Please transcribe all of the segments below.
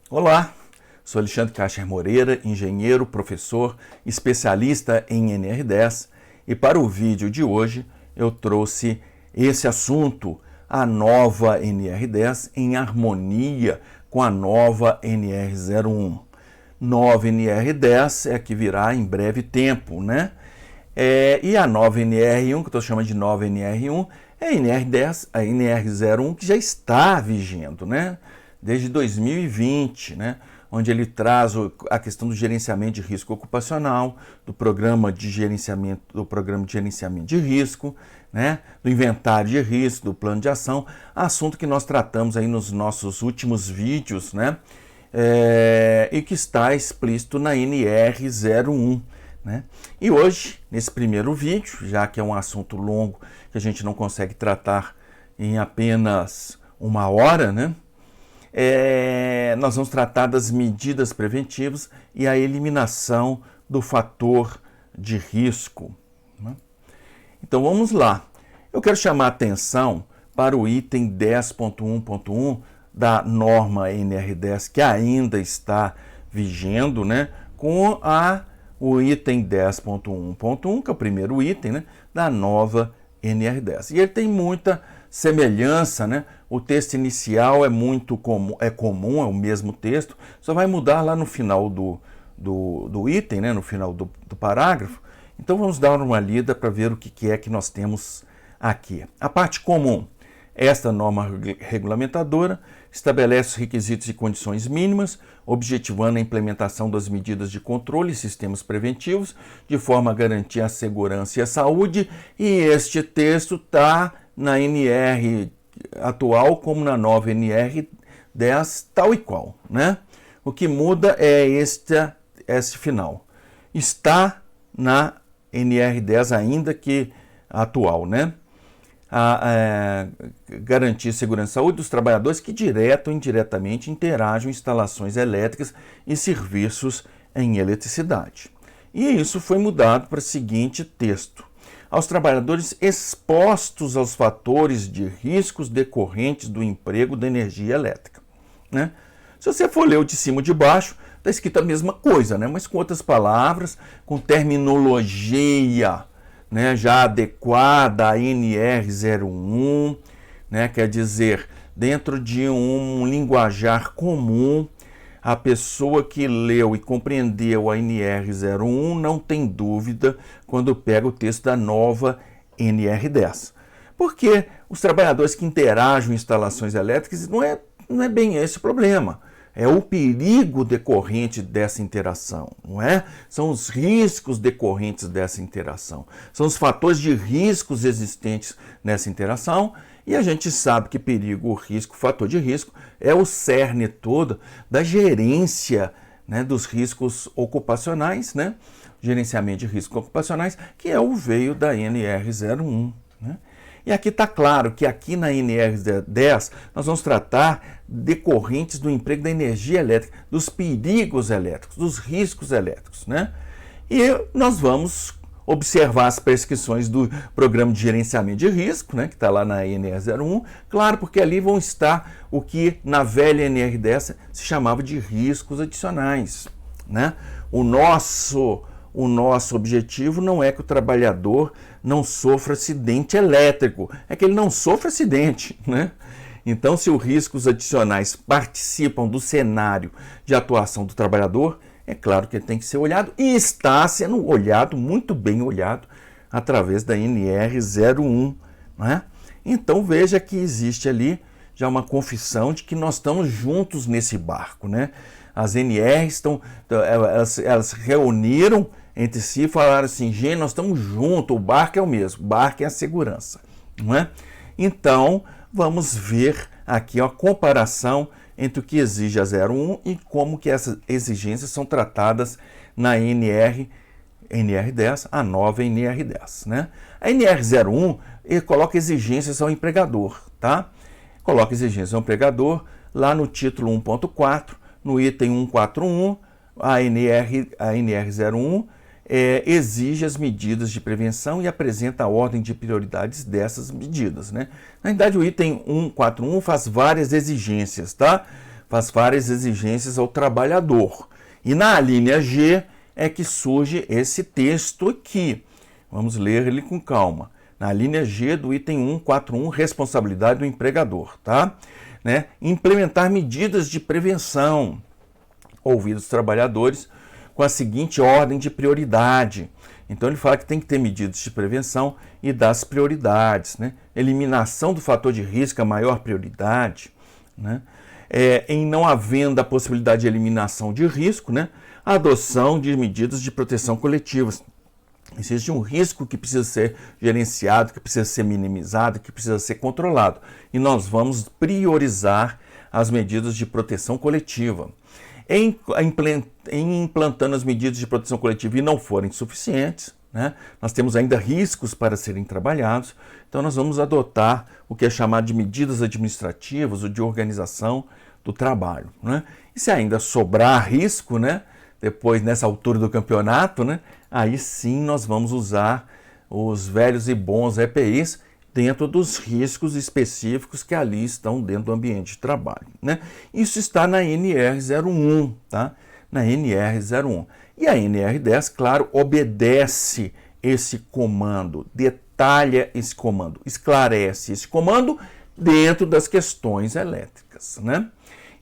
Olá, sou Alexandre Cacher Moreira, engenheiro, professor, especialista em NR10 e para o vídeo de hoje eu trouxe esse assunto, a nova NR10 em harmonia com a nova NR01. Nova NR10 é a que virá em breve tempo, né? E a nova NR1, que eu estou chamando de nova NR1, é a NR10, a NR01 que já está vigendo, né? Desde 2020, né? Onde ele traz a questão do gerenciamento de risco ocupacional, do programa de gerenciamento de risco, né? Do inventário de risco, do plano de ação, assunto que nós tratamos aí nos nossos últimos vídeos, né? E que está explícito na NR01. Né? E hoje, nesse primeiro vídeo, já que é um assunto longo que a gente não consegue tratar em apenas uma hora, né? Nós vamos tratar das medidas preventivas e a eliminação do fator de risco. Né? Então vamos lá. Eu quero chamar a atenção para o item 10.1.1 da norma NR10, que ainda está vigendo, né? Com o item 10.1.1, que é o primeiro item, né, da nova NR10. E ele tem muita semelhança, né? O texto inicial é muito comum, é o mesmo texto, só vai mudar lá no final do item, né, no final do parágrafo. Então vamos dar uma lida para ver o que é que nós temos aqui. A parte comum. Esta norma regulamentadora estabelece os requisitos e condições mínimas, objetivando a implementação das medidas de controle e sistemas preventivos, de forma a garantir a segurança e a saúde, e este texto está na NR atual como na nova NR10, tal e qual, né? O que muda é este final. Está na NR10 ainda que atual, né? Garantir segurança e saúde dos trabalhadores que direto ou indiretamente interagem em instalações elétricas e serviços em eletricidade. E isso foi mudado para o seguinte texto. Aos trabalhadores expostos aos fatores de riscos decorrentes do emprego da energia elétrica. Né? Se você for ler o de cima e de baixo, está escrito a mesma coisa, né? Mas com outras palavras, com terminologia, né, já adequada à NR01, né, quer dizer, dentro de um linguajar comum, a pessoa que leu e compreendeu a NR01 não tem dúvida quando pega o texto da nova NR10. Porque os trabalhadores que interagem em instalações elétricas não é bem esse o problema. É o perigo decorrente dessa interação, não é? São os riscos decorrentes dessa interação. São os fatores de riscos existentes nessa interação. E a gente sabe que perigo, risco, fator de risco é o cerne todo da gerência, né, dos riscos ocupacionais, né? Gerenciamento de riscos ocupacionais, que é o veio da NR01, né? E aqui está claro que aqui na NR10 nós vamos tratar decorrentes do emprego da energia elétrica, dos perigos elétricos, dos riscos elétricos, né? E nós vamos observar as prescrições do Programa de Gerenciamento de Risco, né, que está lá na NR01, claro, porque ali vão estar o que na velha NR10 se chamava de riscos adicionais, né? O nosso objetivo não é que o trabalhador não sofra acidente elétrico, é que ele não sofra acidente, né? Então, se os riscos adicionais participam do cenário de atuação do trabalhador, é claro que ele tem que ser olhado e está sendo olhado, muito bem olhado, através da NR01, né? Então, veja que existe ali já uma confissão de que nós estamos juntos nesse barco, né? As NRs elas reuniram entre si e falaram assim, gente, nós estamos juntos, o barco é o mesmo, o barco é a segurança, não é? Então, vamos ver aqui a comparação entre o que exige a 01 e como que essas exigências são tratadas na NR10, a nova NR10, né? A NR01 coloca exigências ao empregador, tá? Coloca exigências ao empregador lá no título 1.4, no item 141, a NR01 exige as medidas de prevenção e apresenta a ordem de prioridades dessas medidas, né? Na verdade, o item 141 faz várias exigências, tá? faz várias exigências ao trabalhador. E na linha G é que surge esse texto aqui. Vamos ler ele com calma. Na linha G do item 141, responsabilidade do empregador, tá? Né? Implementar medidas de prevenção, ouvir os trabalhadores com a seguinte ordem de prioridade. Então ele fala que tem que ter medidas de prevenção e das prioridades, né? Eliminação do fator de risco, a maior prioridade, né? Em não havendo a possibilidade de eliminação de risco, né? A adoção de medidas de proteção coletivas. Existe um risco que precisa ser gerenciado, que precisa ser minimizado, que precisa ser controlado. E nós vamos priorizar as medidas de proteção coletiva. Em implantando as medidas de proteção coletiva e não forem suficientes, né, nós temos ainda riscos para serem trabalhados, então nós vamos adotar o que é chamado de medidas administrativas ou de organização do trabalho. Né? E se ainda sobrar risco, né, depois nessa altura do campeonato, né, aí sim nós vamos usar os velhos e bons EPIs dentro dos riscos específicos que ali estão dentro do ambiente de trabalho, né? Isso está na NR01, tá? Na NR01. E a NR10, claro, obedece esse comando, detalha esse comando, esclarece esse comando dentro das questões elétricas, né?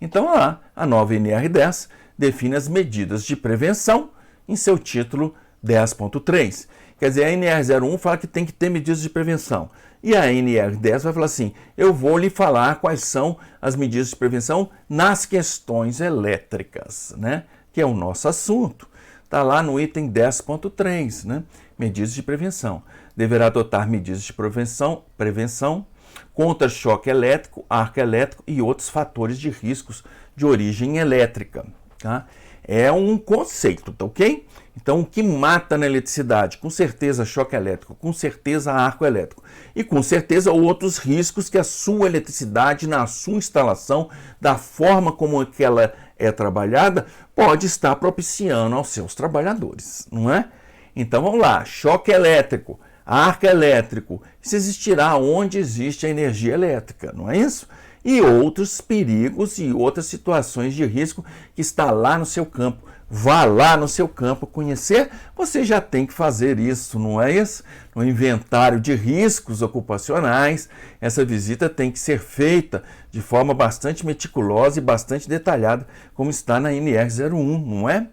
Então, a nova NR10 define as medidas de prevenção em seu título 10.3. Quer dizer, a NR01 fala que tem que ter medidas de prevenção. E a NR10 vai falar assim, eu vou lhe falar quais são as medidas de prevenção nas questões elétricas, né? Que é o nosso assunto. Está lá no item 10.3, né? Medidas de prevenção. Deverá adotar medidas de prevenção contra choque elétrico, arco elétrico e outros fatores de riscos de origem elétrica, tá? É um conceito, tá ok? Então, o que mata na eletricidade? Com certeza choque elétrico, com certeza arco elétrico e com certeza outros riscos que a sua eletricidade, na sua instalação, da forma como que ela é trabalhada, pode estar propiciando aos seus trabalhadores, não é? Então, vamos lá, choque elétrico, arco elétrico, isso existirá onde existe a energia elétrica, não é isso? E outros perigos e outras situações de risco que está lá no seu campo. Vá lá no seu campo conhecer, você já tem que fazer isso, não é isso? No inventário de riscos ocupacionais, essa visita tem que ser feita de forma bastante meticulosa e bastante detalhada, como está na NR01, não é?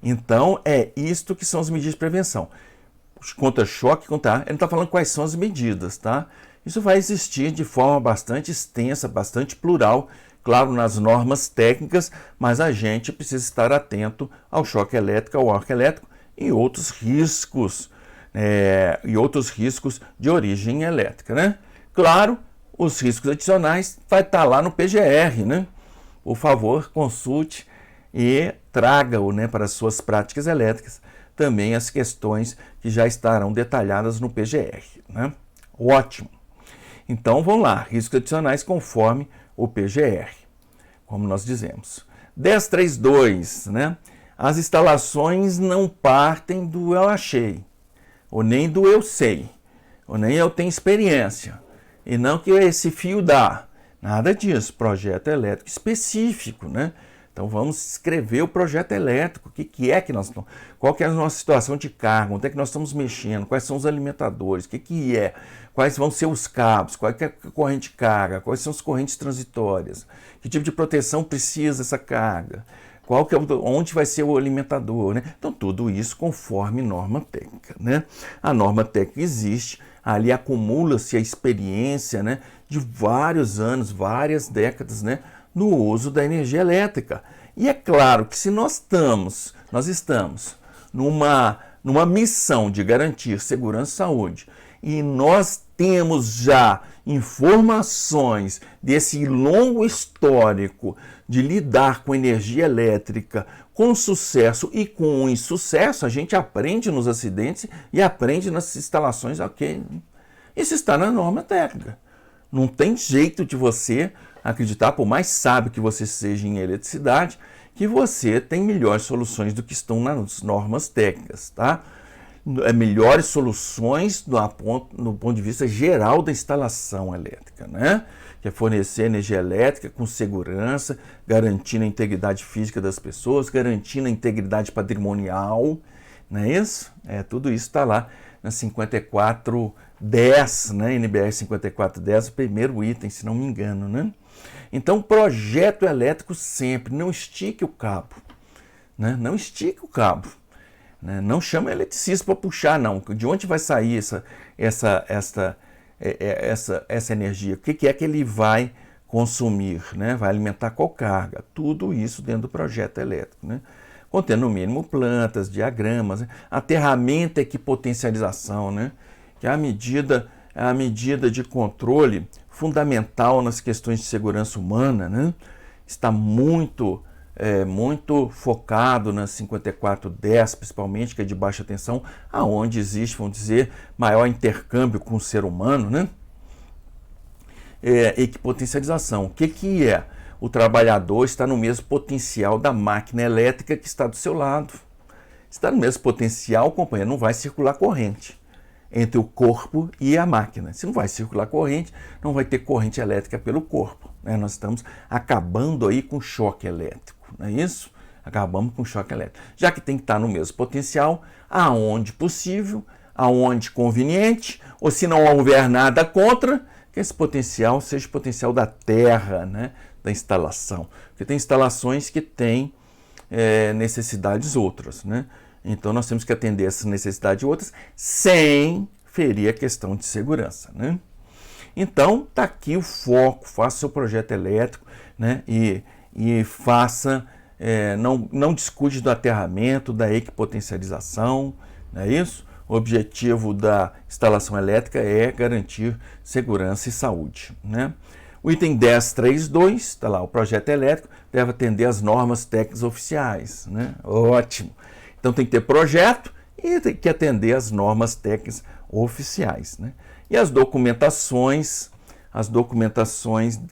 Então, é isto que são as medidas de prevenção. Contra choque, ele não está falando quais são as medidas, tá? Isso vai existir de forma bastante extensa, bastante plural, claro, nas normas técnicas, mas a gente precisa estar atento ao choque elétrico, ao arco elétrico e outros riscos de origem elétrica, né? Claro, os riscos adicionais vai estar lá no PGR, né? Por favor, consulte e traga-o, né, para as suas práticas elétricas também as questões que já estarão detalhadas no PGR, né? Ótimo! Então, vamos lá, riscos adicionais conforme o PGR, como nós dizemos. 10.3.2, né? As instalações não partem do eu achei, ou nem do eu sei, ou nem eu tenho experiência, e não que esse fio dá. Nada disso, projeto elétrico específico, né? Então vamos escrever o projeto elétrico, o que é que nós estamos, qual que é a nossa situação de carga, onde é que nós estamos mexendo, quais são os alimentadores, o que é, quais vão ser os cabos, qual é a corrente de carga, quais são as correntes transitórias, que tipo de proteção precisa essa carga, onde vai ser o alimentador, né? Então tudo isso conforme norma técnica, né? A norma técnica existe, ali acumula-se a experiência, né, de vários anos, várias décadas, né, no uso da energia elétrica. E é claro que se nós estamos numa missão de garantir segurança e saúde, e nós temos já informações desse longo histórico de lidar com energia elétrica com sucesso e com insucesso, a gente aprende nos acidentes e aprende nas instalações, ok? Isso está na norma técnica. Não tem jeito de você acreditar, por mais sábio que você seja em eletricidade, que você tem melhores soluções do que estão nas normas técnicas, tá? Melhores soluções no ponto de vista geral da instalação elétrica, né? que é fornecer energia elétrica com segurança, garantindo a integridade física das pessoas, garantindo a integridade patrimonial, não é isso? Tudo isso está lá na 5410, né? NBR 5410, o primeiro item, se não me engano, né? Então, projeto elétrico sempre, não estique o cabo, né? Não estique o cabo, né? Não chama eletricista para puxar, não. De onde vai sair essa energia? O que é que ele vai consumir, né? Vai alimentar qual carga? Tudo isso dentro do projeto elétrico, né? Contendo no mínimo plantas, diagramas, né? Aterramento e equipotencialização, né? Que é a medida de controle fundamental nas questões de segurança humana, né? Está muito focado na 5410, principalmente, que é de baixa tensão, aonde existe, vamos dizer, maior intercâmbio com o ser humano, né? Equipotencialização. O que é? O trabalhador está no mesmo potencial da máquina elétrica que está do seu lado. Está no mesmo potencial, companheiro, não vai circular corrente entre o corpo e a máquina. Se não vai circular corrente, não vai ter corrente elétrica pelo corpo, né? Nós estamos acabando aí com choque elétrico, não é isso? Acabamos com choque elétrico. Já que tem que estar no mesmo potencial, aonde possível, aonde conveniente, ou se não houver nada contra, que esse potencial seja o potencial da terra, né? Da instalação. Porque tem instalações que têm necessidades outras, né? Então nós temos que atender essas necessidades outras sem ferir a questão de segurança, né? Então está aqui o foco, faça seu projeto elétrico, né? E faça, não descuide do aterramento, da equipotencialização, não é isso? O objetivo da instalação elétrica é garantir segurança e saúde, né? O item 10.3.2, está lá, o projeto elétrico deve atender às normas técnicas oficiais, né? Ótimo. Então tem que ter projeto e tem que atender às normas técnicas oficiais, né? E as documentações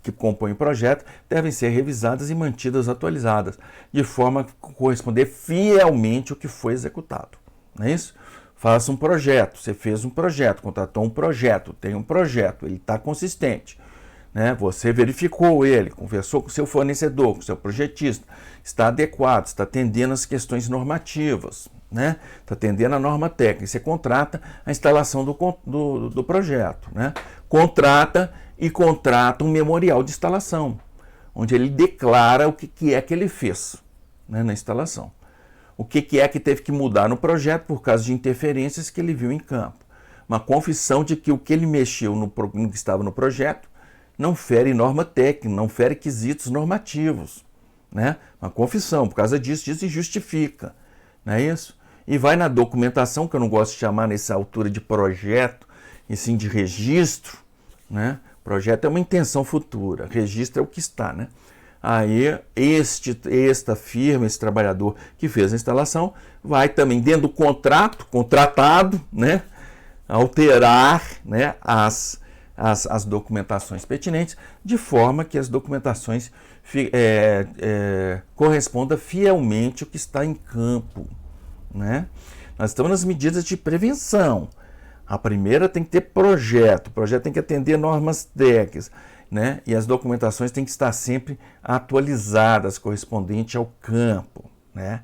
que compõem o projeto devem ser revisadas e mantidas atualizadas, de forma a corresponder fielmente ao que foi executado, não é isso? Faça um projeto, você fez um projeto, contratou um projeto, tem um projeto, ele está consistente, né? Você verificou ele, conversou com o seu fornecedor, com o seu projetista, está adequado, está atendendo às questões normativas, né? Está atendendo a norma técnica. Você contrata a instalação do projeto, né? Contrata um memorial de instalação, onde ele declara o que é que ele fez, né, na instalação. O que é que teve que mudar no projeto por causa de interferências que ele viu em campo. Uma confissão de que o que ele mexeu no que estava no projeto não fere norma técnica, não fere quesitos normativos, né? Uma confissão, por causa disso e justifica, não é isso? E vai na documentação, que eu não gosto de chamar nessa altura de projeto, e sim de registro, né? Projeto é uma intenção futura, registro é o que está, né? Aí esta firma, esse trabalhador que fez a instalação, vai também dentro do contratado, né? Alterar, né, as documentações pertinentes, de forma que as documentações correspondam fielmente ao que está em campo, né? Nós estamos nas medidas de prevenção. A primeira tem que ter projeto, o projeto tem que atender normas técnicas, né? E as documentações têm que estar sempre atualizadas, correspondente ao campo, né?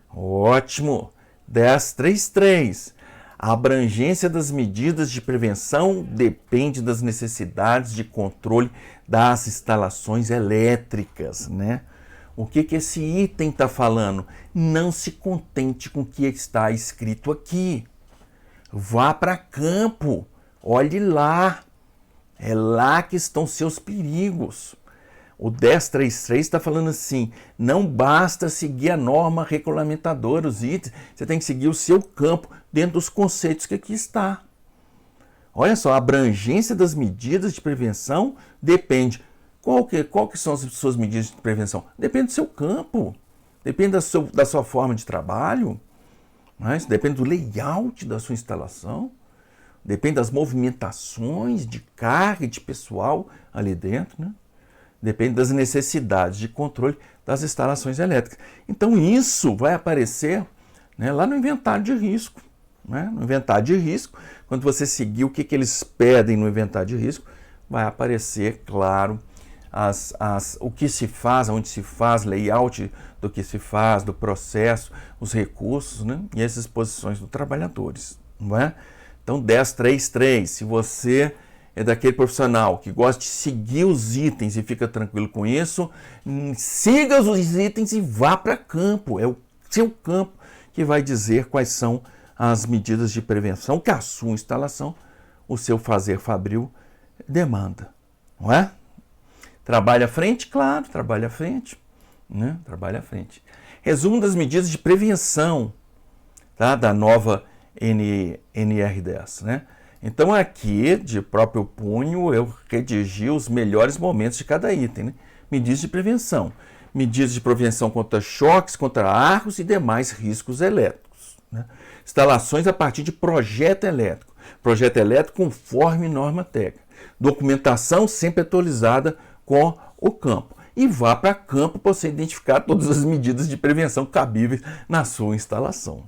Ótimo! 10.3.3. A abrangência das medidas de prevenção depende das necessidades de controle das instalações elétricas, né? O que esse item está falando? Não se contente com o que está escrito aqui. Vá para campo, olhe lá. É lá que estão seus perigos. O 10.3.3 está falando assim, não basta seguir a norma regulamentadora, os itens, você tem que seguir o seu campo dentro dos conceitos que aqui está. Olha só, a abrangência das medidas de prevenção depende. Qual que são as suas medidas de prevenção? Depende do seu campo, depende da sua forma de trabalho, mas depende do layout da sua instalação, depende das movimentações de carga e de pessoal ali dentro, né? Depende das necessidades de controle das instalações elétricas. Então isso vai aparecer, né, lá no inventário de risco, né? No inventário de risco, quando você seguir o que eles pedem no inventário de risco, vai aparecer, claro, o que se faz, onde se faz, layout do que se faz, do processo, os recursos, né? E as exposições dos trabalhadores, não é? Então, 10.3.3, se você é daquele profissional que gosta de seguir os itens e fica tranquilo com isso, siga os itens e vá para campo. É o seu campo que vai dizer quais são as medidas de prevenção que a sua instalação, o seu fazer fabril, demanda, não é? Trabalha à frente? Claro, trabalha à frente, né? Trabalha à frente. Resumo das medidas de prevenção, tá? Da nova NR10, né? Então aqui, de próprio punho, eu redigi os melhores momentos de cada item, né? Medidas de prevenção. Medidas de prevenção contra choques, contra arcos e demais riscos elétricos, né? Instalações a partir de projeto elétrico. Projeto elétrico conforme norma técnica. Documentação sempre atualizada com o campo. E vá para campo para você identificar todas as medidas de prevenção cabíveis na sua instalação,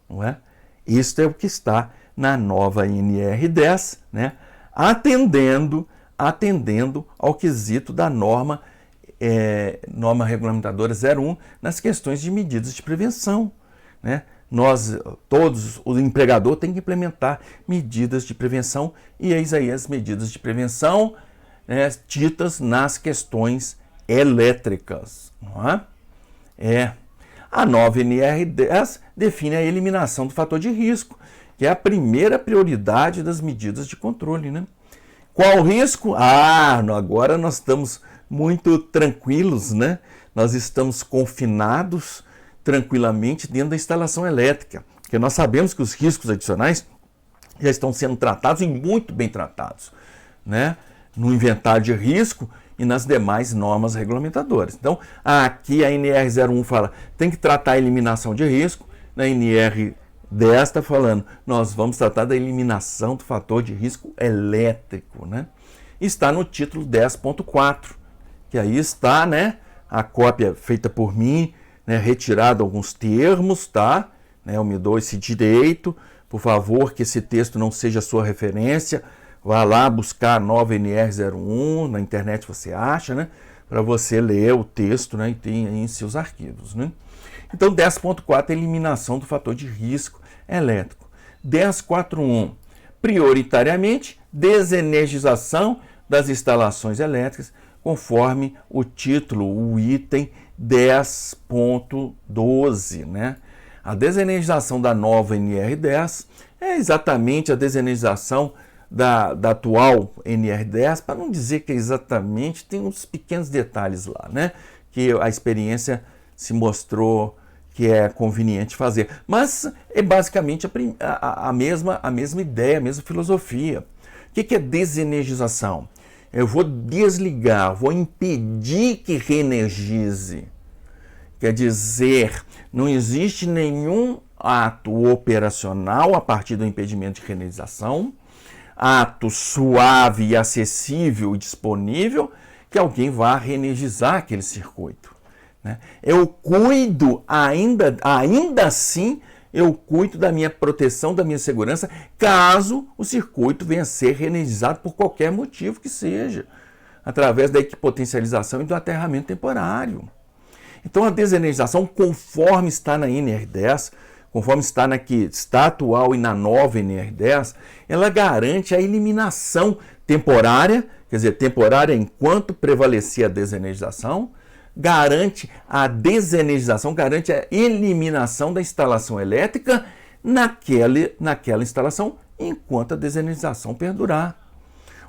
não é? Isso é o que está na nova NR10, né? Atendendo ao quesito da norma regulamentadora 01 nas questões de medidas de prevenção, né? O empregador tem que implementar medidas de prevenção, e eis aí as medidas de prevenção, né, ditas nas questões elétricas, não é? A nova NR10 define a eliminação do fator de risco, que é a primeira prioridade das medidas de controle, né? Qual o risco? Agora nós estamos muito tranquilos, né? Nós estamos confinados tranquilamente dentro da instalação elétrica, porque nós sabemos que os riscos adicionais já estão sendo tratados e muito bem tratados, né? No inventário de risco e nas demais normas regulamentadoras. Então, aqui a NR01 fala, tem que tratar a eliminação de risco, na NR10 está falando, nós vamos tratar da eliminação do fator de risco elétrico, né? Está no título 10.4, que aí está, né, a cópia feita por mim, né, retirado alguns termos, tá? Né, eu me dou esse direito, por favor, que esse texto não seja sua referência. Vá lá buscar a nova NR01, na internet você acha, né? Para você ler o texto, né? E tem aí em seus arquivos, né? Então, 10.4 é eliminação do fator de risco elétrico. 10.4.1, prioritariamente, desenergização das instalações elétricas, conforme o título, o item 10.12, né? A desenergização da nova NR10 é exatamente a desenergização da atual NR10, para não dizer que é exatamente, tem uns pequenos detalhes lá, né? Que a experiência se mostrou que é conveniente fazer. Mas é basicamente a mesma ideia, a mesma filosofia. O que é desenergização? Eu vou desligar, vou impedir que reenergize. Quer dizer, não existe nenhum ato operacional a partir do impedimento de reenergização, ato suave e acessível e disponível, que alguém vá reenergizar aquele circuito, né? Eu cuido, ainda assim, eu cuido da minha proteção, da minha segurança, caso o circuito venha a ser reenergizado por qualquer motivo que seja, através da equipotencialização e do aterramento temporário. Então, a desenergização, conforme está na NR10, conforme está na que está atual e na nova NR10, ela garante a eliminação temporária, quer dizer, temporária enquanto prevalecer a desenergização, garante a desenergização, garante a eliminação da instalação elétrica naquela instalação enquanto a desenergização perdurar.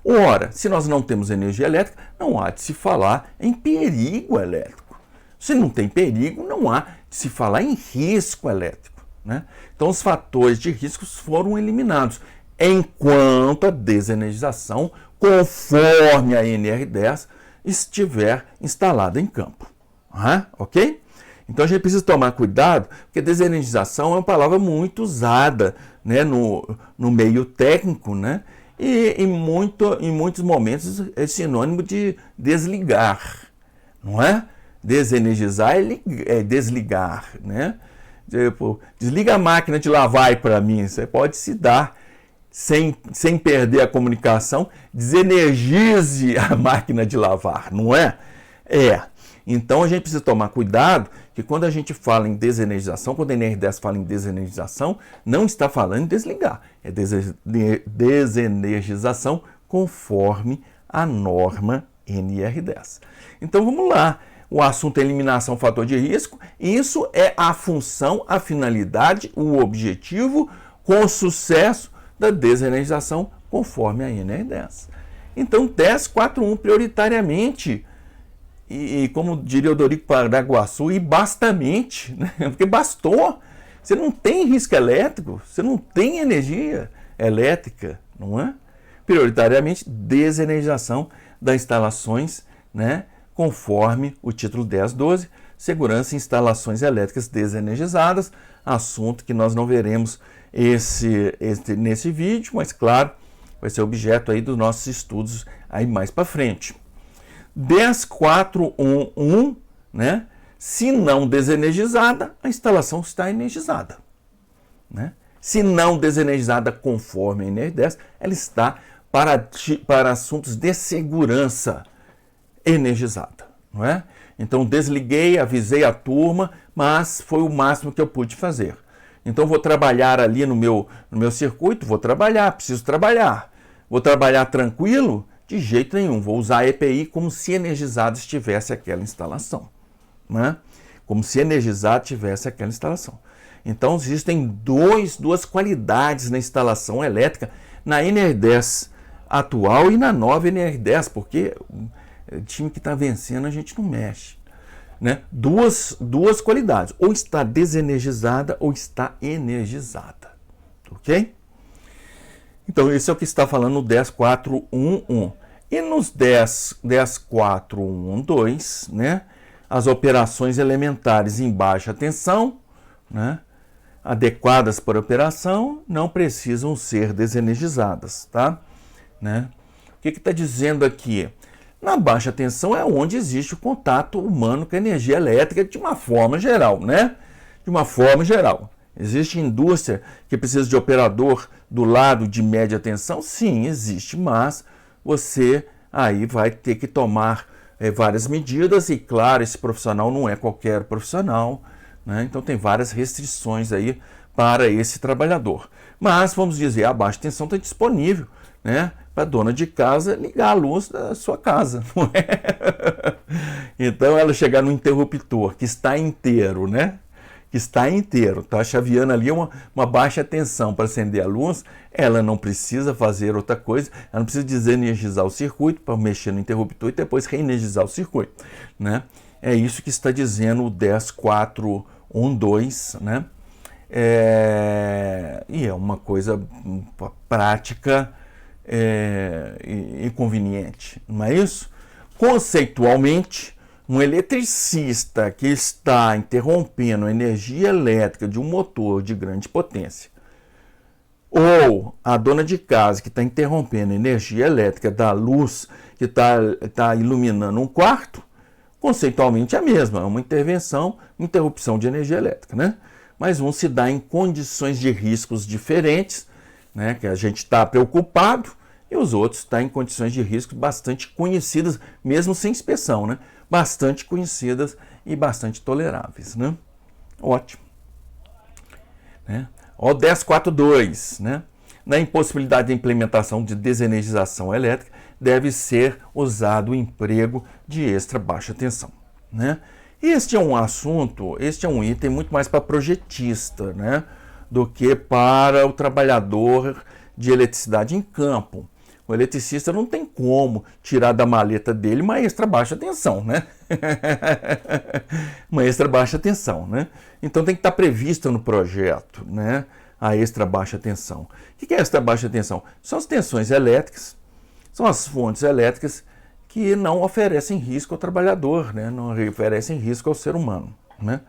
Ora, se nós não temos energia elétrica, não há de se falar em perigo elétrico. Se não tem perigo, não há de se falar em risco elétrico, né? Então, os fatores de riscos foram eliminados, enquanto a desenergização, conforme a NR10, estiver instalada em campo. Ok? Então, a gente precisa tomar cuidado, porque desenergização é uma palavra muito usada, né, no meio técnico, né? E em muitos momentos é sinônimo de desligar, não é? Desenergizar é desligar, né? Tipo, desliga a máquina de lavar para mim. Você pode se dar sem perder a comunicação, desenergize a máquina de lavar, não é? Então a gente precisa tomar cuidado que quando a gente fala em desenergização, quando a NR10 fala em desenergização, não está falando em desligar, é desenergização conforme a norma NR10. Então vamos lá, o assunto é eliminação fator de risco, isso é a função, a finalidade, o objetivo com sucesso da desenergização conforme a NR10. Então 10.4.1 prioritariamente, e como diria o Dorico Paraguaçu, e bastamente, né? Porque bastou. Você não tem risco elétrico, você não tem energia elétrica, não é? Prioritariamente, desenergização das instalações, né? Conforme o título 10.12, segurança em instalações elétricas desenergizadas, assunto que nós não veremos nesse vídeo, mas claro, vai ser objeto aí dos nossos estudos aí mais para frente. 10.4.1.1, né? Se não desenergizada, a instalação está energizada, né? Se não desenergizada conforme a NR10, ela está para assuntos de segurança energizada, não é? Então desliguei, avisei a turma, mas foi o máximo que eu pude fazer. Então vou trabalhar ali no meu circuito, vou trabalhar, preciso trabalhar. Vou trabalhar tranquilo? De jeito nenhum, vou usar a EPI como se energizado estivesse aquela instalação, né? Como se energizado tivesse aquela instalação. Então existem duas qualidades na instalação elétrica, na NR10 atual e na nova NR10, porque o time que está vencendo a gente não mexe, né? Duas qualidades, ou está desenergizada ou está energizada, ok? Então, esse é o que está falando no 10.4.1.1. E nos 10.4.1.2, né, as operações elementares em baixa tensão, né, adequadas para operação, não precisam ser desenergizadas, tá? Né? O que está dizendo aqui? Na baixa tensão é onde existe o contato humano com a energia elétrica de uma forma geral, né? De uma forma geral. Existe indústria que precisa de operador do lado de média tensão? Sim, existe, mas você aí vai ter que tomar várias medidas e, claro, esse profissional não é qualquer profissional, né? Então tem várias restrições aí para esse trabalhador. Mas, vamos dizer, a baixa tensão está disponível, né, para a dona de casa ligar a luz da sua casa, não é? Então ela chegar no interruptor que está inteiro, né? Que está inteiro, está chaveando ali uma baixa tensão para acender a luz, ela não precisa fazer outra coisa, ela não precisa desenergizar o circuito para mexer no interruptor e depois reenergizar o circuito, né? É isso que está dizendo o 10.4.1.2, né? E é uma coisa prática e conveniente, não é isso? Conceitualmente, um eletricista que está interrompendo a energia elétrica de um motor de grande potência, ou a dona de casa que está interrompendo a energia elétrica da luz que está iluminando um quarto, conceitualmente é a mesma, é uma interrupção de energia elétrica, né? Mas um se dá em condições de riscos diferentes, né, que a gente está preocupado, e os outros estão em condições de risco bastante conhecidas, mesmo sem inspeção, né? Bastante conhecidas e bastante toleráveis, né? Ótimo. Né? O 10.4.2, né? Na impossibilidade de implementação de desenergização elétrica, deve ser usado o emprego de extra baixa tensão, né? Este é um assunto, este é um item muito mais para projetista, né, do que para o trabalhador de eletricidade em campo. O eletricista não tem como tirar da maleta dele uma extra baixa tensão, né? Uma extra baixa tensão, né? Então tem que estar prevista no projeto, né, a extra baixa tensão. O que é extra baixa tensão? São as tensões elétricas, são as fontes elétricas que não oferecem risco ao trabalhador, né? Não oferecem risco ao ser humano, né?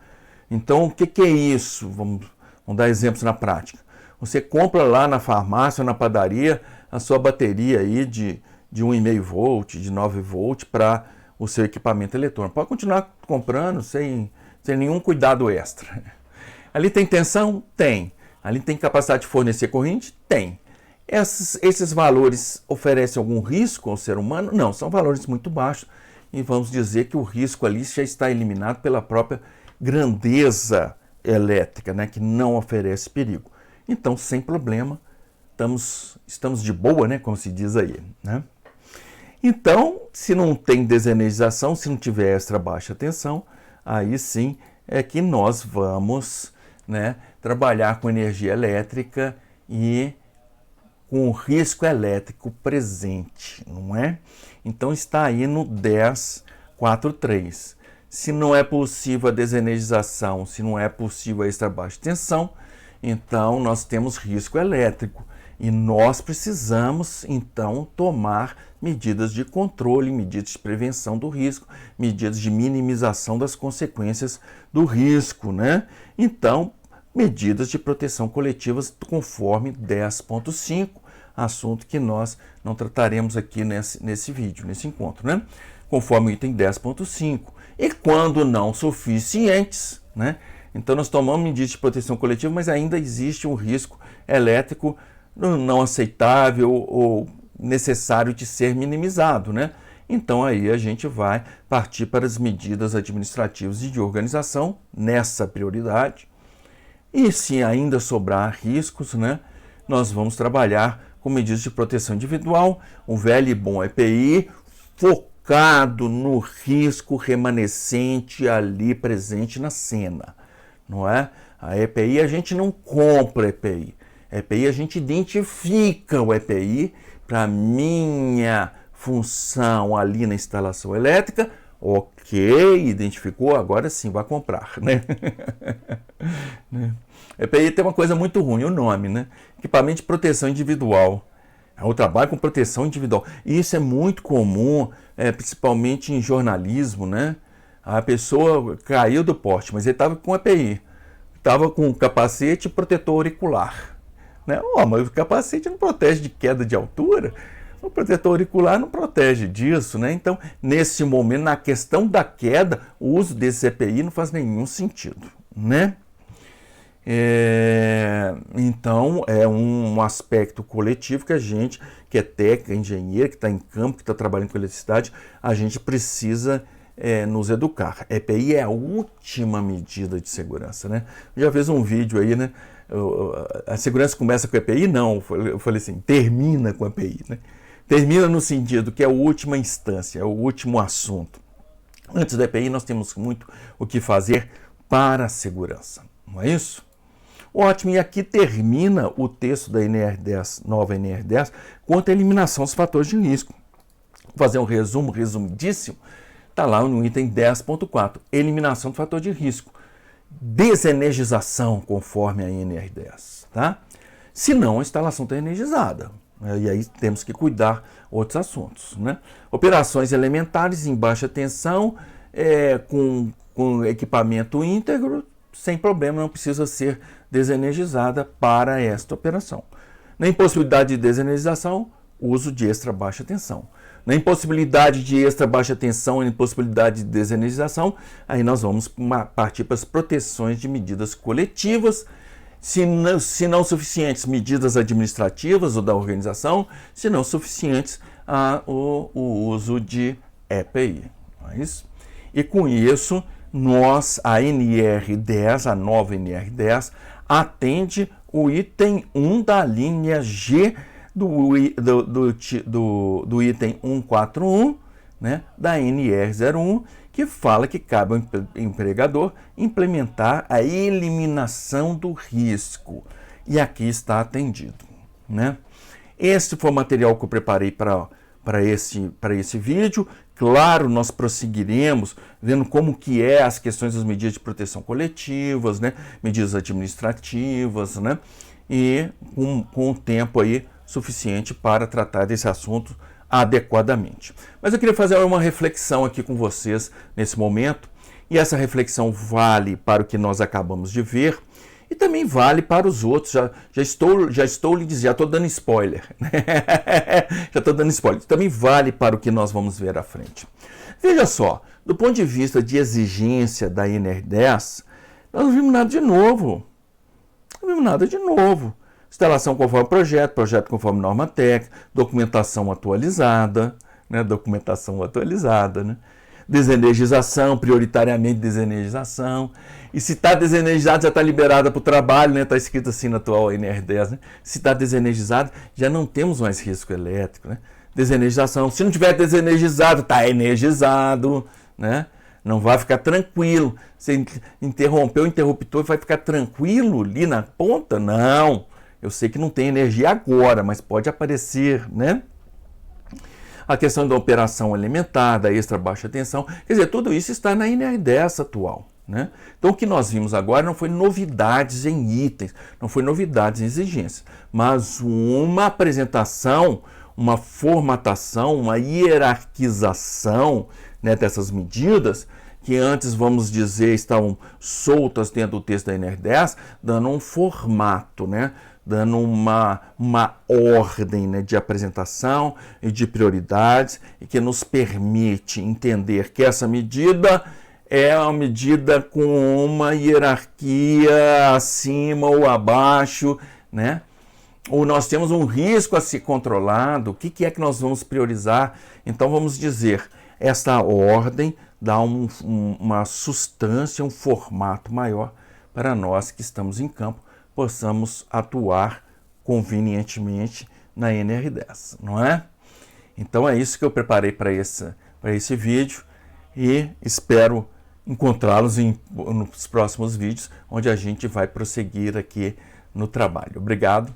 Então, o que é isso? Vamos dar exemplos na prática. Você compra lá na farmácia ou na padaria a sua bateria aí de 1,5 volt, de 9 volt para o seu equipamento eletrônico. Pode continuar comprando sem nenhum cuidado extra. Ali tem tensão? Tem. Ali tem capacidade de fornecer corrente? Tem. Esses valores oferecem algum risco ao ser humano? Não, são valores muito baixos e vamos dizer que o risco ali já está eliminado pela própria grandeza elétrica, né, que não oferece perigo. Então, sem problema, estamos de boa, né, como se diz aí, né? Então, se não tem desenergização, se não tiver extra baixa tensão, aí sim é que nós vamos, né, trabalhar com energia elétrica e com o risco elétrico presente, não é? Então está aí no 10.4.3. Se não é possível a desenergização, se não é possível a extra baixa tensão, então nós temos risco elétrico. E nós precisamos, então, tomar medidas de controle, medidas de prevenção do risco, medidas de minimização das consequências do risco, né? Então, medidas de proteção coletivas conforme 10.5, assunto que nós não trataremos aqui nesse vídeo, nesse encontro, né? Conforme o item 10.5. E quando não suficientes, né? Então, nós tomamos medidas de proteção coletiva, mas ainda existe um risco elétrico não aceitável ou necessário de ser minimizado, né? Então aí a gente vai partir para as medidas administrativas e de organização nessa prioridade. E se ainda sobrar riscos, né, nós vamos trabalhar com medidas de proteção individual, um velho e bom EPI focado no risco remanescente ali presente na cena, não é? A EPI a gente não compra EPI. EPI a gente identifica o EPI para minha função ali na instalação elétrica. Ok, identificou, agora sim vai comprar, né? EPI tem uma coisa muito ruim, o nome, né? Equipamento de proteção individual. Eu trabalho com proteção individual. E isso é muito comum, principalmente em jornalismo, né? A pessoa caiu do poste, mas ele estava com EPI. Estava com capacete e protetor auricular. Né? Mas o capacete não protege de queda de altura, o protetor auricular não protege disso, né? Então, nesse momento, na questão da queda, o uso desse EPI não faz nenhum sentido, né? Então, é um aspecto coletivo que a gente, que é técnico, engenheiro, que está em campo, que está trabalhando com eletricidade, a gente precisa nos educar. EPI é a última medida de segurança, né? Eu já fiz um vídeo aí, né? A segurança começa com a EPI? Não, eu falei assim, termina com a EPI, né? Termina no sentido que é a última instância, é o último assunto. Antes da EPI nós temos muito o que fazer para a segurança, não é isso? Ótimo, e aqui termina o texto da NR10, nova NR10, quanto à eliminação dos fatores de risco. Vou fazer um resumo, resumidíssimo, está lá no item 10.4, eliminação do fator de risco. Desenergização conforme a NR10, tá? Se não, a instalação está energizada. E aí temos que cuidar outros assuntos, né? Operações elementares em baixa tensão, com equipamento íntegro, sem problema, não precisa ser desenergizada para esta operação. Na impossibilidade de desenergização, uso de extra baixa tensão. Na impossibilidade de extra baixa tensão e impossibilidade de desenergização, aí nós vamos partir para as proteções de medidas coletivas, se não suficientes, medidas administrativas ou da organização, se não suficientes, o uso de EPI. Não é isso? E com isso, a NR10, a nova NR10, atende o item 1 da linha G do item 141, né, da NR01, que fala que cabe ao empregador implementar a eliminação do risco. E aqui está atendido, né? Esse foi o material que eu preparei para esse vídeo. Claro, nós prosseguiremos vendo como que as questões das medidas de proteção coletivas, né, medidas administrativas, né, e com o tempo aí suficiente para tratar desse assunto adequadamente. Mas eu queria fazer uma reflexão aqui com vocês nesse momento, e essa reflexão vale para o que nós acabamos de ver e também vale para os outros. Já estou lhe dizendo, já estou dando spoiler, né? Já estou dando spoiler. Também vale para o que nós vamos ver à frente. Veja só, do ponto de vista de exigência da NR10, nós não vimos nada de novo. Não vimos nada de novo. Instalação conforme projeto, projeto conforme norma técnica, documentação atualizada, né? Desenergização, prioritariamente desenergização. E se está desenergizado, já está liberada para o trabalho, né? Está escrito assim na atual NR10, né? Se está desenergizado, já não temos mais risco elétrico, né? Desenergização. Se não tiver desenergizado, está energizado, né? Não vai ficar tranquilo. Você interrompeu o interruptor e vai ficar tranquilo ali na ponta? Não. Eu sei que não tem energia agora, mas pode aparecer, né? A questão da operação alimentar, da extra baixa tensão, quer dizer, tudo isso está na NR10 atual, né? Então o que nós vimos agora não foi novidades em itens, não foi novidades em exigências, mas uma apresentação, uma formatação, uma hierarquização, né, dessas medidas que antes, vamos dizer, estavam soltas dentro do texto da NR10, dando um formato, né? Dando uma ordem, né, de apresentação e de prioridades, e que nos permite entender que essa medida é uma medida com uma hierarquia acima ou abaixo, né? Ou nós temos um risco a ser controlado, o que é que nós vamos priorizar? Então vamos dizer, essa ordem dá uma substância, um formato maior para nós que estamos em campo, possamos atuar convenientemente na NR10, não é? Então é isso que eu preparei para esse vídeo e espero encontrá-los nos próximos vídeos, onde a gente vai prosseguir aqui no trabalho. Obrigado.